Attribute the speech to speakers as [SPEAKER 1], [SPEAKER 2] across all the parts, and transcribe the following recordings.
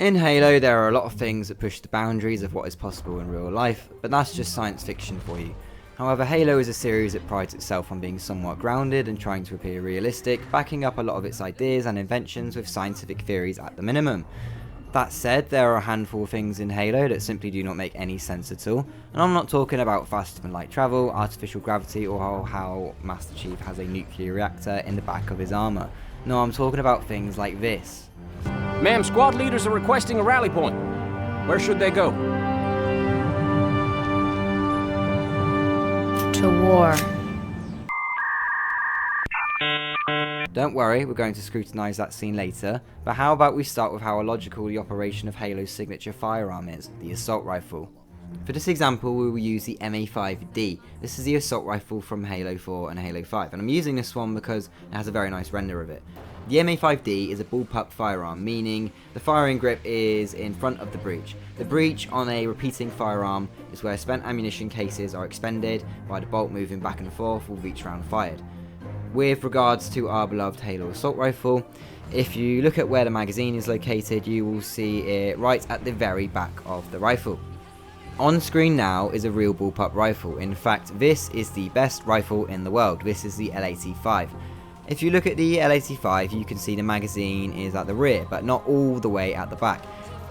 [SPEAKER 1] In Halo, there are a lot of things that push the boundaries of what is possible in real life, but that's just science fiction for you. However, Halo is a series that prides itself on being somewhat grounded and trying to appear realistic, backing up a lot of its ideas and inventions with scientific theories at the minimum. That said, there are a handful of things in Halo that simply do not make any sense at all, and I'm not talking about faster than light travel, artificial gravity, or how Master Chief has a nuclear reactor in the back of his armor. No, I'm talking about things like this.
[SPEAKER 2] Ma'am, squad leaders are requesting a rally point. Where should they go?
[SPEAKER 3] To war.
[SPEAKER 1] Don't worry, we're going to scrutinise that scene later, but how about we start with how illogical the operation of Halo's signature firearm is, the assault rifle. For this example, we will use the MA5D. This is the assault rifle from Halo 4 and Halo 5, and I'm using this one because it has a very nice render of it. The MA5D is a bullpup firearm, meaning the firing grip is in front of the breech. The breech on a repeating firearm is where spent ammunition cases are expended by the bolt moving back and forth with each round fired. With regards to our beloved Halo assault rifle, if you look at where the magazine is located, you will see it right at the very back of the rifle. On screen now is a real bullpup rifle. In fact, this is the best rifle in the world. This is the L85. If you look at the L85, you can see the magazine is at the rear, but not all the way at the back.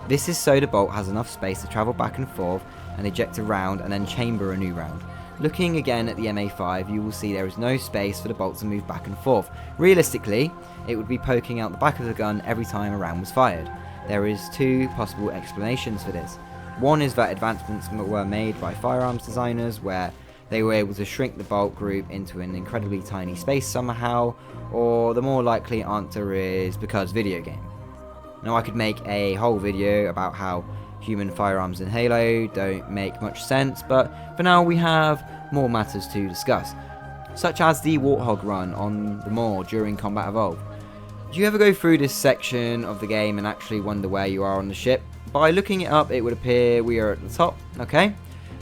[SPEAKER 1] This is so the bolt has enough space to travel back and forth and eject a round and then chamber a new round. Looking again at the MA5, you will see there is no space for the bolt to move back and forth. Realistically, it would be poking out the back of the gun every time a round was fired. There is two possible explanations for this. One is that advancements were made by firearms designers where they were able to shrink the bolt group into an incredibly tiny space somehow, or the more likely answer is because video game. Now, I could make a whole video about how human firearms in Halo don't make much sense, but for now we have more matters to discuss, such as the Warthog Run on the moor during Combat Evolved. Do you ever go through this section of the game and actually wonder where you are on the ship? By looking it up, it would appear we are at the top, okay?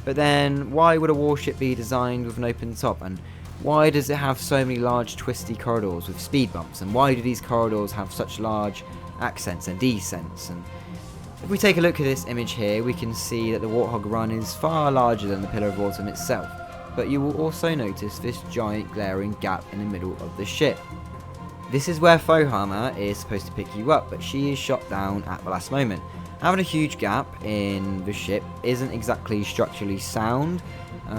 [SPEAKER 1] But then, why would a warship be designed with an open top, and why does it have so many large twisty corridors with speed bumps, and why do these corridors have such large accents and descents? And if we take a look at this image here, we can see that the Warthog Run is far larger than the Pillar of Autumn itself, but you will also notice this giant glaring gap in the middle of the ship. This is where Fohammer is supposed to pick you up, but she is shot down at the last moment. Having a huge gap in the ship isn't exactly structurally sound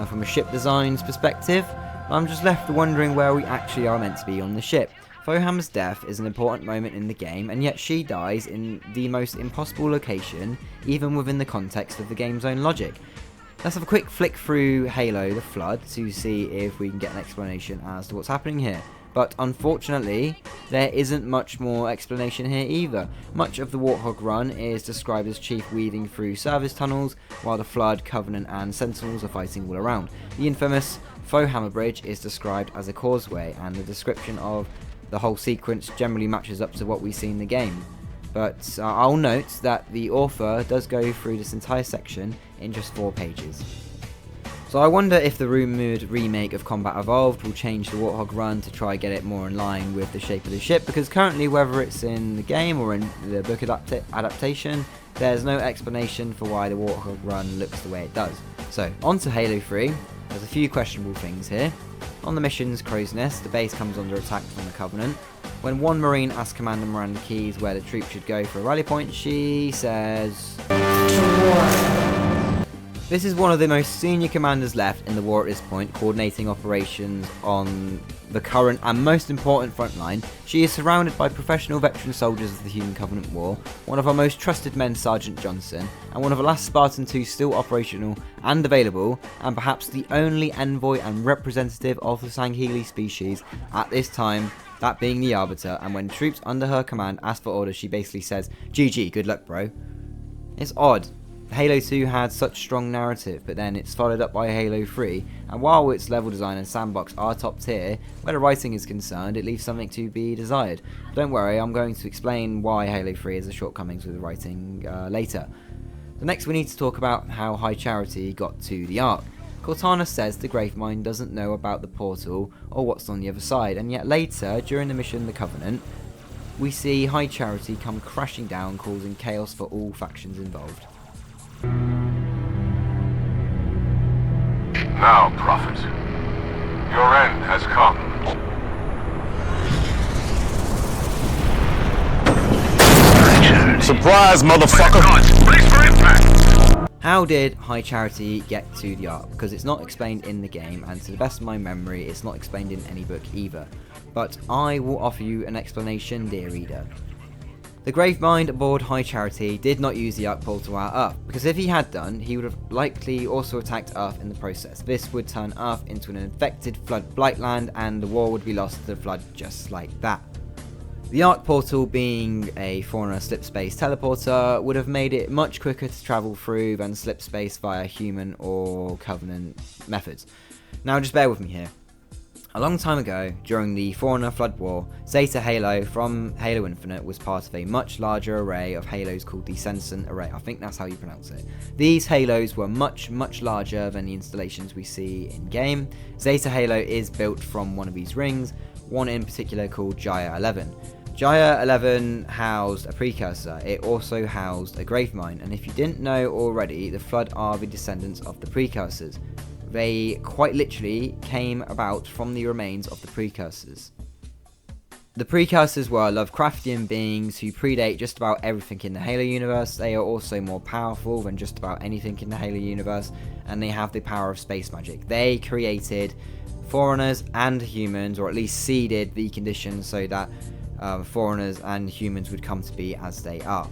[SPEAKER 1] from a ship design's perspective. I'm just left wondering where we actually are meant to be on the ship. Fohammer's death is an important moment in the game, and yet she dies in the most impossible location, even within the context of the game's own logic. Let's have a quick flick through Halo the Flood to see if we can get an explanation as to what's happening here. But unfortunately, there isn't much more explanation here either. Much of the Warthog Run is described as Chief weaving through service tunnels, while the Flood, Covenant and Sentinels are fighting all around. The infamous Fohammer Bridge is described as a causeway, and the description of the whole sequence generally matches up to what we see in the game. But I'll note that the author does go through this entire section in just 4 pages. So I wonder if the rumoured remake of Combat Evolved will change the Warthog Run to try get it more in line with the shape of the ship, because currently, whether it's in the game or in the book adaptation, there's no explanation for why the Warthog Run looks the way it does. So, on to Halo 3, there's a few questionable things here. On the mission's Crow's Nest, the base comes under attack from the Covenant. When one Marine asks Commander Miranda Keyes where the troops should go for a rally point, she says, "To war." This is one of the most senior commanders left in the war at this point, coordinating operations on the current and most important front line. She is surrounded by professional veteran soldiers of the Human Covenant War, one of our most trusted men, Sergeant Johnson, and one of the last Spartan 2 still operational and available, and perhaps the only envoy and representative of the Sangheili species at this time, that being the Arbiter. And when troops under her command ask for orders, she basically says, "GG, good luck, bro." It's odd. Halo 2 had such strong narrative, but then it's followed up by Halo 3, and while its level design and sandbox are top tier, where the writing is concerned, it leaves something to be desired. But don't worry, I'm going to explain why Halo 3 has a shortcomings with the writing later. So next we need to talk about how High Charity got to the Ark. Cortana says the Gravemind doesn't know about the portal or what's on the other side, and yet later, during the mission The Covenant, we see High Charity come crashing down, causing chaos for all factions involved.
[SPEAKER 3] Now, Prophet, your end has come.
[SPEAKER 4] Surprise, motherfucker!
[SPEAKER 3] Brace for impact!
[SPEAKER 1] How did High Charity get to the Ark? Because it's not explained in the game, and to the best of my memory, it's not explained in any book either. But I will offer you an explanation, dear reader. The Gravemind aboard High Charity did not use the Ark portal out Earth, because if he had done, he would have likely also attacked Earth in the process. This would turn Earth into an infected flood blightland, and the war would be lost to the flood just like that. The Ark portal, being a Forerunner slipspace teleporter, would have made it much quicker to travel through than slipspace via human or Covenant methods. Now just bear with me here. A long time ago, during the Forerunner Flood War, Zeta Halo from Halo Infinite was part of a much larger array of halos called the Sensen Array. I think that's how you pronounce it. These halos were much larger than the installations we see in game. Zeta Halo is built from one of these rings, one in particular called Gaia 11. Gaia 11 housed a precursor. It also housed a Gravemind, and if you didn't know already, the Flood are the descendants of the precursors. They quite literally came about from the remains of the precursors. The precursors were Lovecraftian beings who predate just about everything in the Halo universe. They are also more powerful than just about anything in the Halo universe, and they have the power of space magic. They created Forerunners and humans, or at least seeded the conditions so that Forerunners and humans would come to be as they are.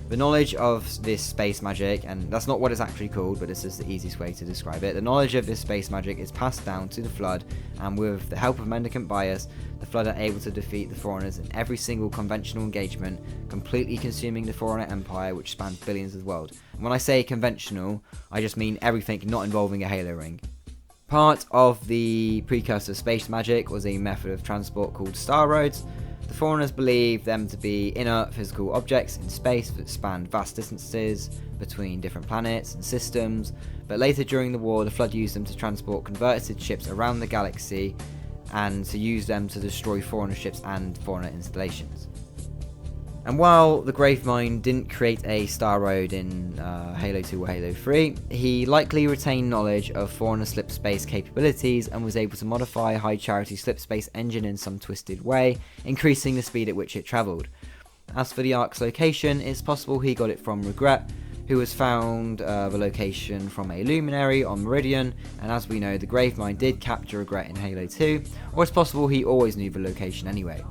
[SPEAKER 1] The knowledge of this space magic, and that's not what it's actually called, but this is the easiest way to describe it. The knowledge of this space magic is passed down to the Flood, and with the help of Mendicant Bias, the Flood are able to defeat the Forerunners in every single conventional engagement, completely consuming the Forerunner Empire, which spans billions of the world. And when I say conventional, I just mean everything not involving a Halo ring. Part of the precursor space magic was a method of transport called Star Roads. The Forerunners believed them to be inert physical objects in space that spanned vast distances between different planets and systems, but later during the war the Flood used them to transport converted ships around the galaxy and to use them to destroy Forerunner ships and Forerunner installations. And while the Gravemind didn't create a Star Road in Halo 2 or Halo 3, he likely retained knowledge of Forerunner slipspace capabilities and was able to modify High Charity's slipspace engine in some twisted way, increasing the speed at which it travelled. As for the Ark's location, it's possible he got it from Regret, who has found the location from a luminary on Meridian, and as we know, the Gravemind did capture Regret in Halo 2, or it's possible he always knew the location anyway.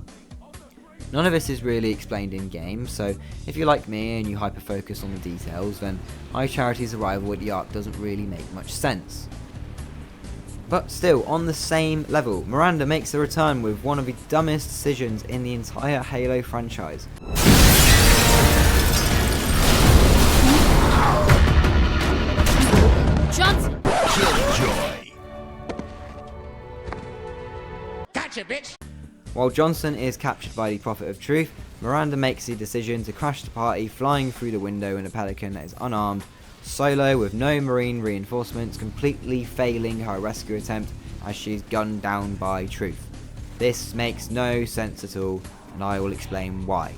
[SPEAKER 1] None of this is really explained in game, so if you're like me and you hyper-focus on the details, then High Charity's arrival at the Ark doesn't really make much sense. But still, on the same level, Miranda makes a return with one of the dumbest decisions in the entire Halo franchise.
[SPEAKER 5] Johnson!
[SPEAKER 4] Killjoy.
[SPEAKER 2] Gotcha, bitch!
[SPEAKER 1] While Johnson is captured by the Prophet of Truth, Miranda makes the decision to crash the party, flying through the window in a Pelican that is unarmed, solo with no marine reinforcements, completely failing her rescue attempt as she is gunned down by Truth. This makes no sense at all, and I will explain why.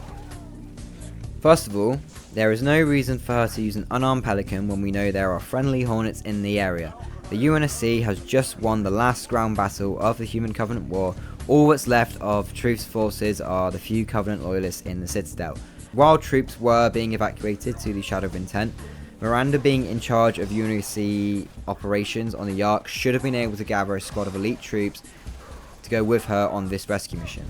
[SPEAKER 1] First of all, there is no reason for her to use an unarmed Pelican when we know there are friendly Hornets in the area. The UNSC has just won the last ground battle of the Human Covenant War. All that's left of Truth's forces are the few Covenant loyalists in the Citadel. While troops were being evacuated to the Shadow of Intent, Miranda, being in charge of UNSC operations on the Ark, should have been able to gather a squad of elite troops to go with her on this rescue mission.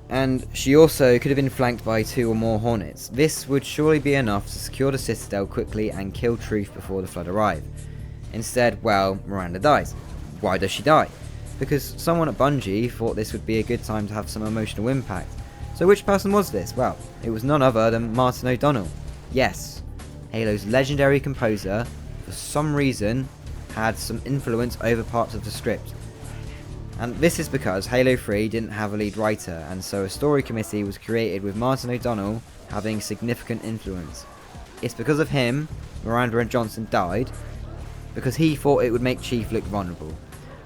[SPEAKER 1] And she also could have been flanked by 2 or more Hornets. This would surely be enough to secure the Citadel quickly and kill Truth before the Flood arrive. Instead, well, Miranda dies. Why does she die? Because someone at Bungie thought this would be a good time to have some emotional impact. So which person was this? Well, it was none other than Martin O'Donnell. Yes, Halo's legendary composer, for some reason, had some influence over parts of the script. And this is because Halo 3 didn't have a lead writer, and so a story committee was created with Martin O'Donnell having significant influence. It's because of him Miranda and Johnson died, because he thought it would make Chief look vulnerable.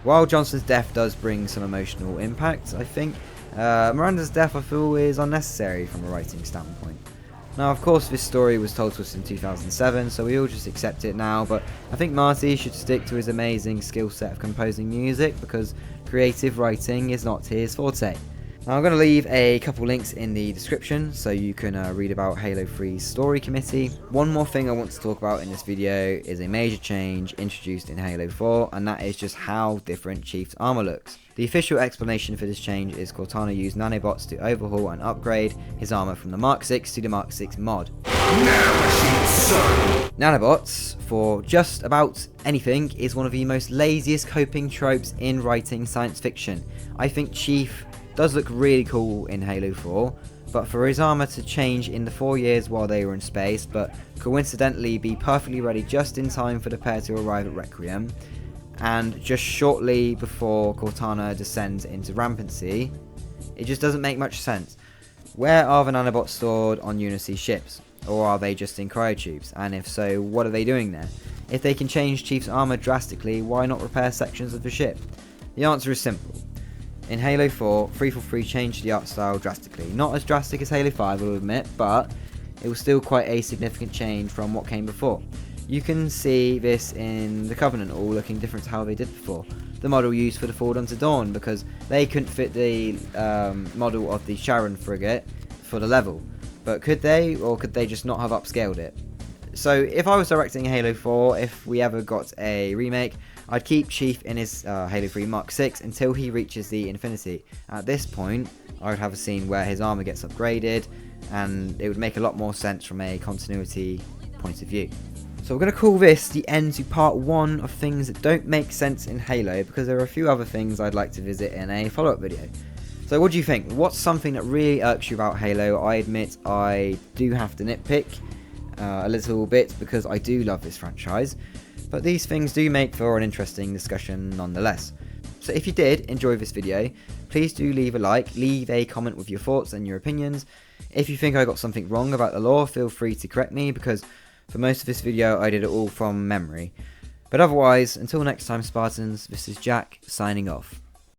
[SPEAKER 1] While Johnson's death does bring some emotional impact, I think, Miranda's death, I feel, is unnecessary from a writing standpoint. Now, of course, this story was told to us in 2007, so we all just accept it now, but I think Marty should stick to his amazing skill set of composing music, because creative writing is not his forte. Now, I'm going to leave a couple links in the description so you can read about Halo 3's story committee. One more thing I want to talk about in this video is a major change introduced in Halo 4, and that is just how different Chief's armor looks. The official explanation for this change is Cortana used nanobots to overhaul and upgrade his armor from the Mark 6 to the Mark 6 mod. Nanobots, for just about anything, is one of the most laziest coping tropes in writing science fiction. I think Chief does look really cool in Halo 4, but for his armor to change in the 4 years while they were in space, but coincidentally be perfectly ready just in time for the pair to arrive at Requiem, and just shortly before Cortana descends into rampancy, it just doesn't make much sense. Where are the nanobots stored on Unity's ships? Or are they just in cryotubes? And if so, what are they doing there? If they can change Chief's armor drastically, why not repair sections of the ship? The answer is simple. In Halo 4, 343 changed the art style drastically. Not as drastic as Halo 5, I will admit, but it was still quite a significant change from what came before. You can see this in the Covenant all looking different to how they did before. The model used for the Forward Unto Dawn, because they couldn't fit the model of the Sharon frigate for the level. But could they, or could they just not have upscaled it? So if I was directing Halo 4, if we ever got a remake, I'd keep Chief in his Halo 3 Mark 6 until he reaches the Infinity. At this point, I would have a scene where his armor gets upgraded, and it would make a lot more sense from a continuity point of view. So we're going to call this the end to part 1 of things that don't make sense in Halo, because there are a few other things I'd like to visit in a follow-up video. So what do you think? What's something that really irks you about Halo? I admit I do have to nitpick a little bit, because I do love this franchise, but these things do make for an interesting discussion nonetheless. So if you did enjoy this video, please do leave a like, leave a comment with your thoughts and your opinions. If you think I got something wrong about the lore, feel free to correct me, because for most of this video I did it all from memory. But otherwise, until next time Spartans, this is Jack signing off.